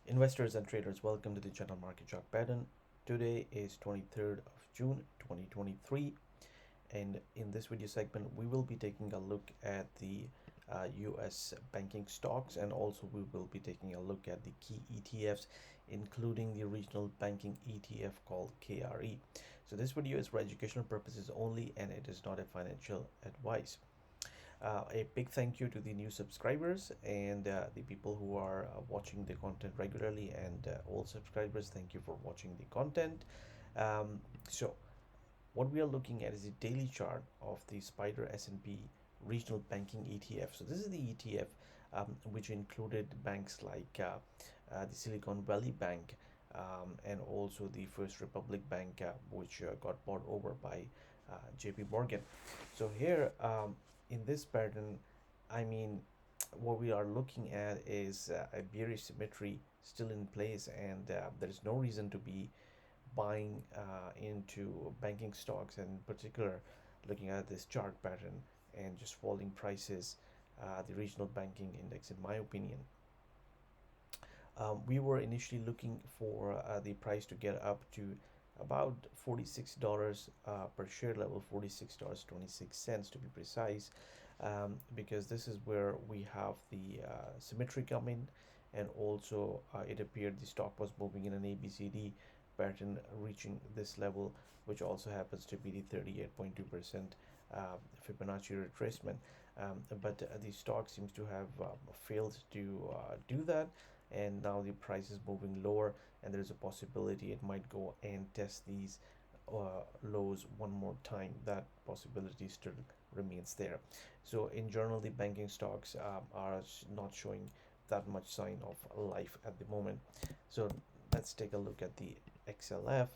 Investors and traders, welcome to the channel Market Chart Pattern. Today is 23rd of June 2023, and in this video segment we will be taking a look at the US banking stocks, and also we will be taking a look at the key ETFs, including the regional banking ETF called KRE. So this video is for educational purposes only, and it is not a financial advice. A big thank you to the new subscribers and the people who are watching the content regularly, and old subscribers, thank you for watching the content. So what we are looking at is the daily chart of the Spider S&P regional banking ETF. So this is the ETF which included banks like the Silicon Valley Bank, and also the First Republic Bank, which got bought over by JP Morgan. So here, in this pattern, I mean, what we are looking at is a bearish symmetry still in place, and there is no reason to be buying into banking stocks, and in particular looking at this chart pattern and just falling prices, the regional banking index, in my opinion. We were initially looking for the price to get up to about $46 per share level, $46.26 to be precise, because this is where we have the symmetry coming, and also it appeared the stock was moving in an ABCD pattern, reaching this level, which also happens to be the 38.2% Fibonacci retracement. But the stock seems to have failed to do that, and now the price is moving lower, and there's a possibility it might go and test these lows one more time. That possibility still remains there. So in general, the banking stocks are not showing that much sign of life at the moment. So let's take a look at the XLF.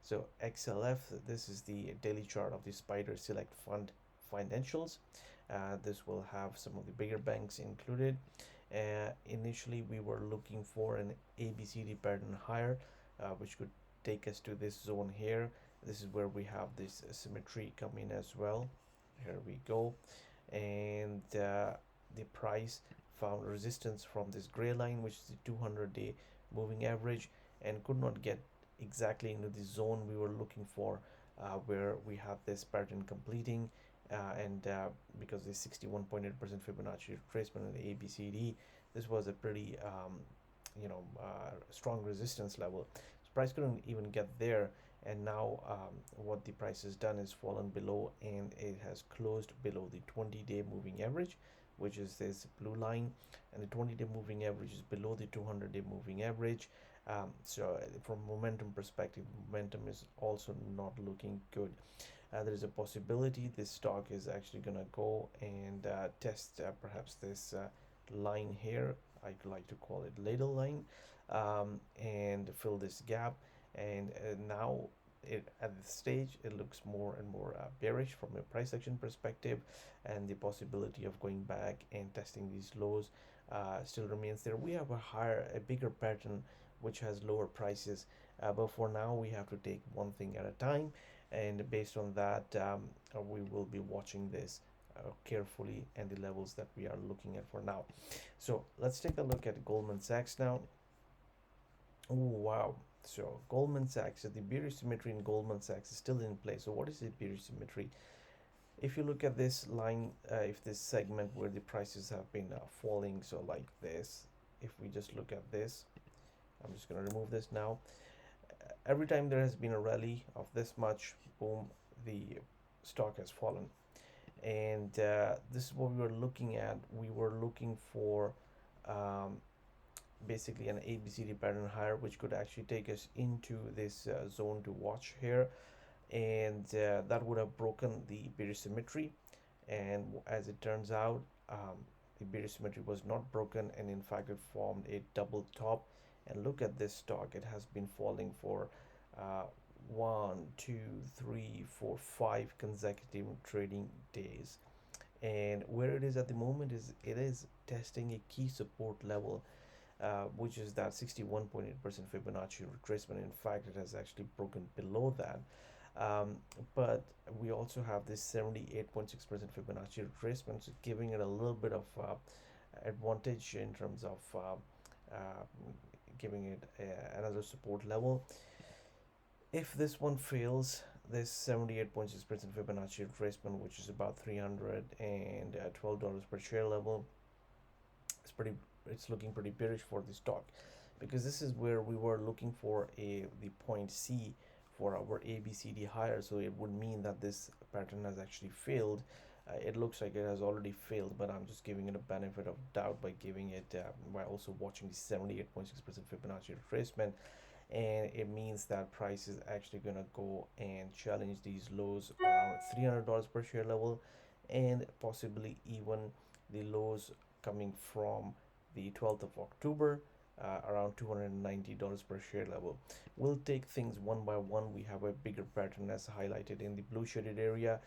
So XLF, this is the daily chart of the Spider Select Fund financials. This will have some of the bigger banks included. Initially we were looking for an ABCD pattern higher, which could take us to this zone here. This is where we have this symmetry coming as well. Here we go, and the price found resistance from this gray line, which is the 200-day moving average, and could not get exactly into the zone we were looking for, where we have this pattern completing, and because the 61.8% Fibonacci retracement in the ABCD, this was a pretty strong resistance level. So price couldn't even get there, and now what the price has done is fallen below, and it has closed below the 20-day moving average, which is this blue line, and the 20-day moving average is below the 200-day moving average. So from momentum perspective, momentum is also not looking good. There is a possibility this stock is actually gonna go and test perhaps this line here. I'd like to call it ladle line, and fill this gap. And now at this stage it looks more and more bearish from a price action perspective, and the possibility of going back and testing these lows still remains there. We have a bigger pattern which has lower prices, but for now we have to take one thing at a time, and based on that, we will be watching this carefully, and the levels that we are looking at for now. So let's take a look at Goldman Sachs now. Oh wow, so Goldman Sachs, so the bearish symmetry in Goldman Sachs is still in place. So what is the bearish symmetry? If you look at this line, if this segment where the prices have been falling, so like this, if we just look at this, I'm just going to remove this now. Every time there has been a rally of this much, boom, the stock has fallen. And this is what we were looking at. We were looking for basically an ABCD pattern higher, which could actually take us into this zone to watch here, and that would have broken the bearish symmetry. And as it turns out, the bearish symmetry was not broken, and in fact it formed a double top. And look at this stock, it has been falling for 1 2 3 4 5 consecutive trading days, and where it is at the moment is it is testing a key support level, which is that 61.8% Fibonacci retracement. In fact, it has actually broken below that, but we also have this 78.6% Fibonacci retracement, so giving it a little bit of advantage in terms of giving it another support level. If this one fails, this 78.6% Fibonacci retracement, which is about $312 per share level, it's pretty. It's looking pretty bearish for this stock, because this is where we were looking for the point C for our ABCD higher. So it would mean that this pattern has actually failed. It looks like it has already failed, but I'm just giving it a benefit of doubt by giving it by also watching the 78.6% Fibonacci retracement, and it means that price is actually gonna go and challenge these lows around $300 per share level, and possibly even the lows coming from the 12th of October, around $290 per share level. We'll take things one by one. We have a bigger pattern as highlighted in the blue shaded area,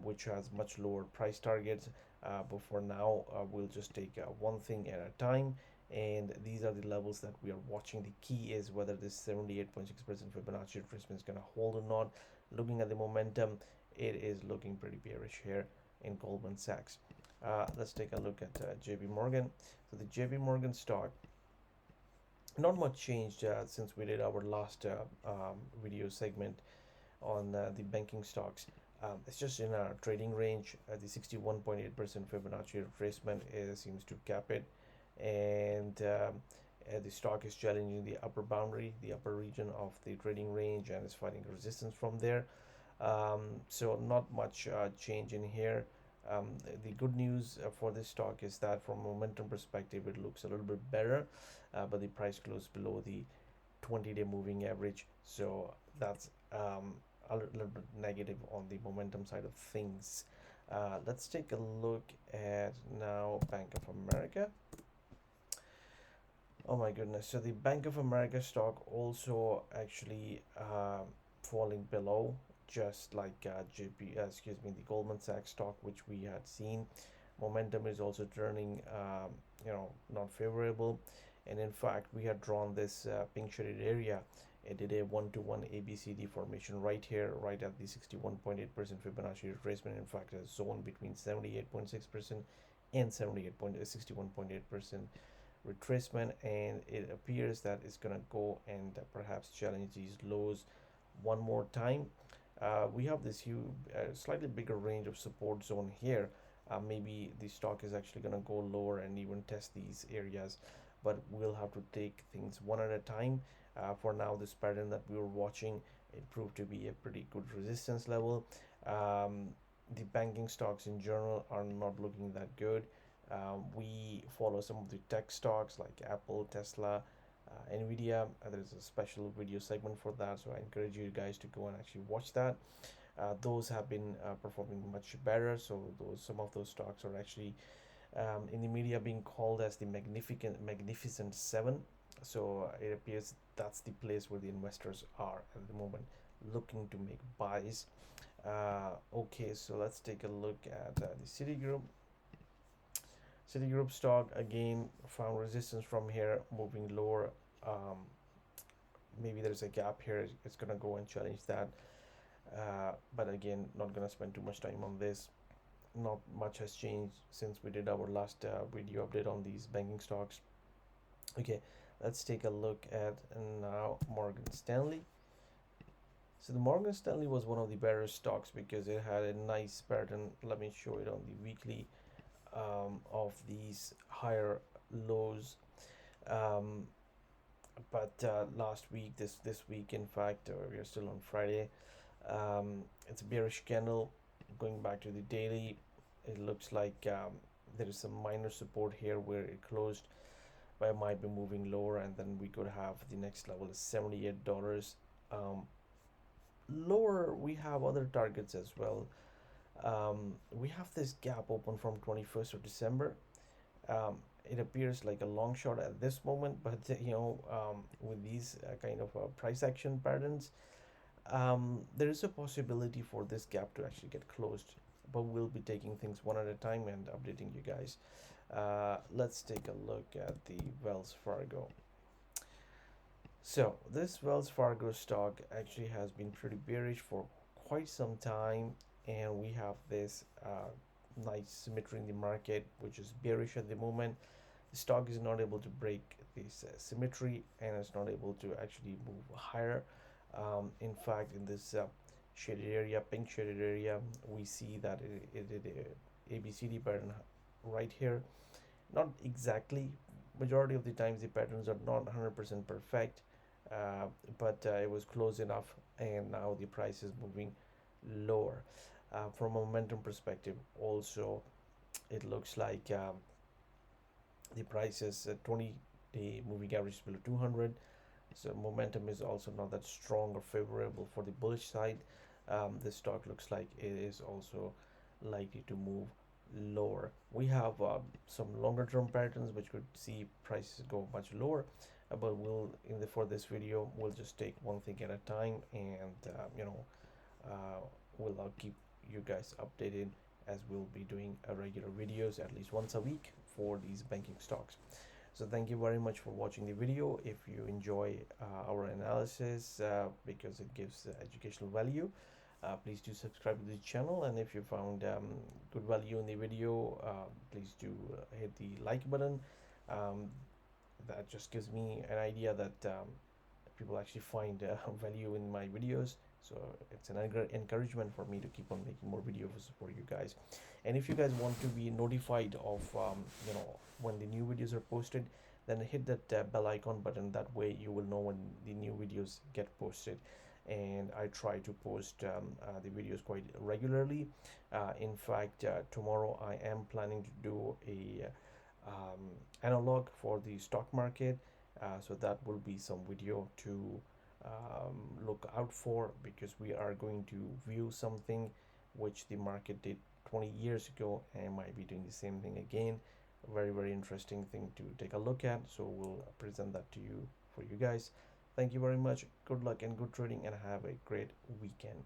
which has much lower price targets. But for now, we'll just take one thing at a time. And these are the levels that we are watching. The key is whether this 78.6% Fibonacci retracement is going to hold or not. Looking at the momentum, it is looking pretty bearish here in Goldman Sachs. Let's take a look at JP Morgan. So the JP Morgan stock, not much changed since we did our last video segment on the banking stocks. It's just in our trading range. The 61.8% Fibonacci retracement seems to cap it, and the stock is challenging the upper boundary, the upper region of the trading range, and is fighting resistance from there. So not much change in here. The good news for this stock is that from a momentum perspective, it looks a little bit better, but the price closed below the 20-day moving average. So that's a little bit negative on the momentum side of things. Let's take a look at now Bank of America. Oh my goodness. So the Bank of America stock also actually falling below, just like the Goldman Sachs stock, which we had seen. Momentum is also turning, not favorable. And in fact, we had drawn this pink shaded area. It did a one-to-one ABCD formation right here, right at the 61.8% Fibonacci retracement. In fact, a zone between 78.6% and 61.8% retracement, and it appears that it's gonna go and perhaps challenge these lows one more time. We have this huge, slightly bigger range of support zone here. Maybe the stock is actually gonna go lower and even test these areas, but we'll have to take things one at a time. For now, this pattern that we were watching, it proved to be a pretty good resistance level. The banking stocks in general are not looking that good. We follow some of the tech stocks like Apple, Tesla, Nvidia. There's a special video segment for that, so I encourage you guys to go and actually watch that. Those have been performing much better. So some of those stocks are actually in the media being called as the Magnificent Seven. So it appears that's the place where the investors are at the moment, looking to make buys. Okay, so let's take a look at the Citigroup. Citigroup stock again found resistance from here, moving lower. Maybe there's a gap here. It's gonna go and challenge that. But again, not gonna spend too much time on this. Not much has changed since we did our last video update on these banking stocks. Okay, let's take a look at now Morgan Stanley. So the Morgan Stanley was one of the better stocks because it had a nice pattern. Let me show it on the weekly of these higher lows. But last week, this week, in fact, we are still on Friday. It's a bearish candle. Going back to the daily, it looks like there is some minor support here where it closed, but it might be moving lower, and then we could have the next level is $78. Lower, we have other targets as well. We have this gap open from 21st of December. It appears like a long shot at this moment, but with these kind of price action patterns, there is a possibility for this gap to actually get closed, but we'll be taking things one at a time and updating you guys. Let's take a look at the Wells Fargo. So this Wells Fargo stock actually has been pretty bearish for quite some time, and we have this nice symmetry in the market, which is bearish at the moment. the stock is not able to break this symmetry, and it's not able to actually move higher. In fact, in this shaded area, pink shaded area, we see that it did a ABCD pattern right here. Not exactly, majority of the times the patterns are not 100% perfect, uh, but it was close enough, and now the price is moving lower. From a momentum perspective also, it looks like the price is 20-day moving average below 200, so momentum is also not that strong or favorable for the bullish side. This stock looks like it is also likely to move lower. We have some longer term patterns which could see prices go much lower, but we'll in the for this video we'll just take one thing at a time, and uh, we'll keep you guys updated, as we'll be doing regular videos at least once a week for these banking stocks. So thank you very much for watching the video. If you enjoy our analysis, because it gives educational value, please do subscribe to the channel. And if you found good value in the video, please do hit the like button. Um, that just gives me an idea that people actually find value in my videos. So it's an encouragement for me to keep on making more videos for you guys. And if you guys want to be notified of when the new videos are posted, then hit that bell icon button. That way you will know when the new videos get posted. And I try to post the videos quite regularly. In fact, tomorrow I am planning to do a analog for the stock market. So that will be some video to look out for, because we are going to view something which the market did 20 years ago and might be doing the same thing again. Very, very interesting thing to take a look at. So we'll present that to you for you guys. Thank you very much. Good luck and good trading, and have a great weekend.